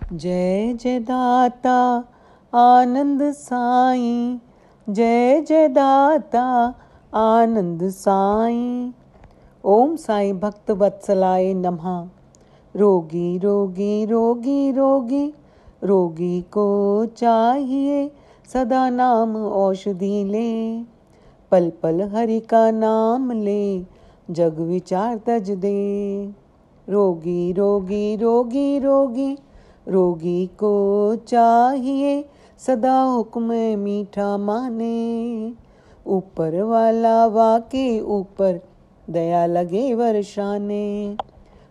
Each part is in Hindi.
जय जय दाता आनंद साईं, जय जय दाता आनंद साईं। ओम साईं भक्त वत्सलाय नमः। रोगी रोगी रोगी रोगी रोगी को चाहिए सदा नाम औषधि ले। पल पल हरि का नाम ले, जग विचार तज दे। रोगी रोगी रोगी रोगी रोगी को चाहिए सदा हुक्म मीठा माने। ऊपर वाला वाके ऊपर दया लगे वर्षाने।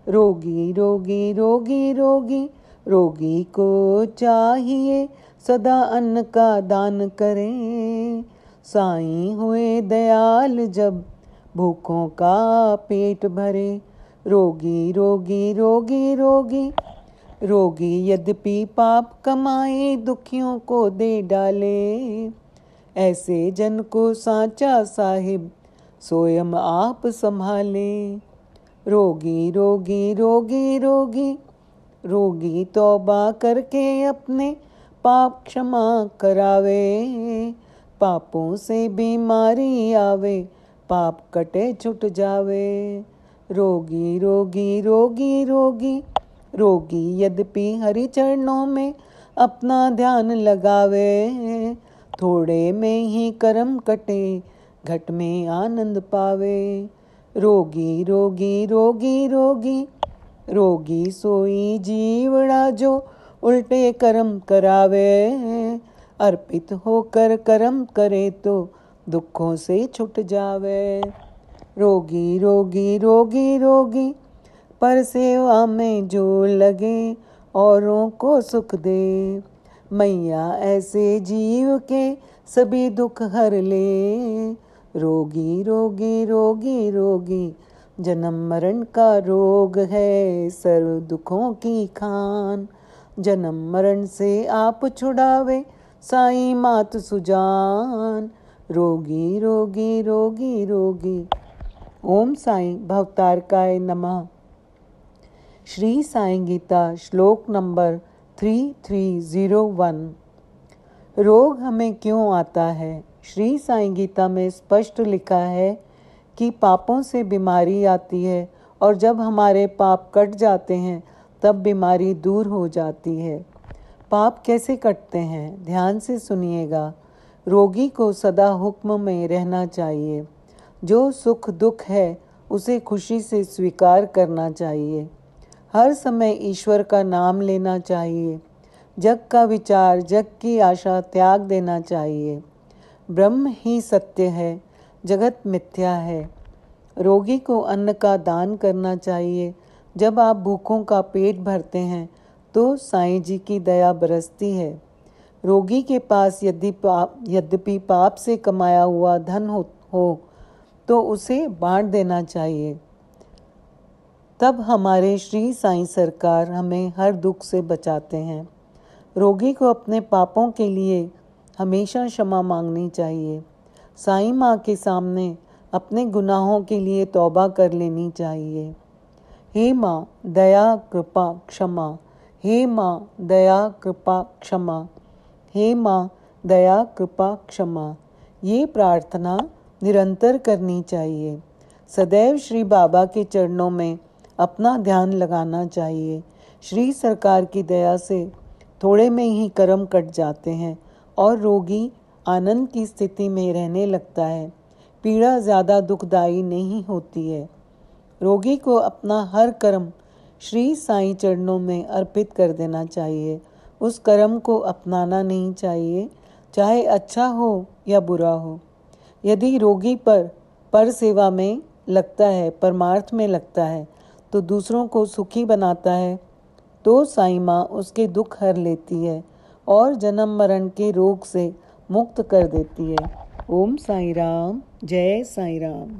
रोगी रोगी रोगी रोगी रोगी को चाहिए सदा अन्न का दान करें। साईं हुए दयाल जब भूखों का पेट भरे। रोगी रोगी रोगी रोगी रोगी यद्यपि पाप कमाए दुखियों को दे डाले। ऐसे जन को साचा साहिब स्वयं आप संभाले। रोगी रोगी रोगी रोगी रोगी तौबा करके अपने पाप क्षमा करावे। पापों से बीमारी आवे, पाप कटे छुट जावे। रोगी रोगी रोगी रोगी रोगी यद्यपि हरि चरणों में अपना ध्यान लगावे। थोड़े में ही कर्म कटे, घट में आनंद पावे। रोगी रोगी रोगी रोगी रोगी सोई जीवड़ा जो उल्टे कर्म करावे। अर्पित होकर कर्म करे तो दुखों से छुट जावे। रोगी रोगी रोगी रोगी पर सेवा में जो लगे औरों को सुख दे। मैया ऐसे जीव के सभी दुख हर ले। रोगी रोगी रोगी रोगी जन्म मरण का रोग है सर्व दुखों की खान। जन्म मरण से आप छुड़ावे साईं मात सुजान। रोगी रोगी रोगी रोगी। ओम साईं भवतारकाय नमः। श्री साईं गीता श्लोक नंबर 3301। रोग हमें क्यों आता है? श्री साईं गीता में स्पष्ट लिखा है कि पापों से बीमारी आती है और जब हमारे पाप कट जाते हैं तब बीमारी दूर हो जाती है। पाप कैसे कटते हैं? ध्यान से सुनिएगा। रोगी को सदा हुक्म में रहना चाहिए। जो सुख दुख है उसे खुशी से स्वीकार करना चाहिए। हर समय ईश्वर का नाम लेना चाहिए। जग का विचार, जग की आशा त्याग देना चाहिए। ब्रह्म ही सत्य है, जगत मिथ्या है। रोगी को अन्न का दान करना चाहिए। जब आप भूखों का पेट भरते हैं तो साईं जी की दया बरसती है। रोगी के पास यद्यपि पाप से कमाया हुआ धन हो तो उसे बांट देना चाहिए। तब हमारे श्री साईं सरकार हमें हर दुख से बचाते हैं। रोगी को अपने पापों के लिए हमेशा क्षमा मांगनी चाहिए। साईं माँ के सामने अपने गुनाहों के लिए तौबा कर लेनी चाहिए। हे माँ दया कृपा क्षमा, हे माँ दया कृपा क्षमा, हे माँ दया कृपा क्षमा। ये प्रार्थना निरंतर करनी चाहिए। सदैव श्री बाबा के चरणों में अपना ध्यान लगाना चाहिए। श्री सरकार की दया से थोड़े में ही कर्म कट जाते हैं और रोगी आनंद की स्थिति में रहने लगता है। पीड़ा ज़्यादा दुखदायी नहीं होती है। रोगी को अपना हर कर्म श्री साईं चरणों में अर्पित कर देना चाहिए। उस कर्म को अपनाना नहीं चाहिए, चाहे अच्छा हो या बुरा हो। यदि रोगी पर सेवा में लगता है, परमार्थ में लगता है, तो दूसरों को सुखी बनाता है, तो साईं माँ उसके दुख हर लेती है और जन्म मरण के रोग से मुक्त कर देती है। ओम साईं राम, जय साईं राम।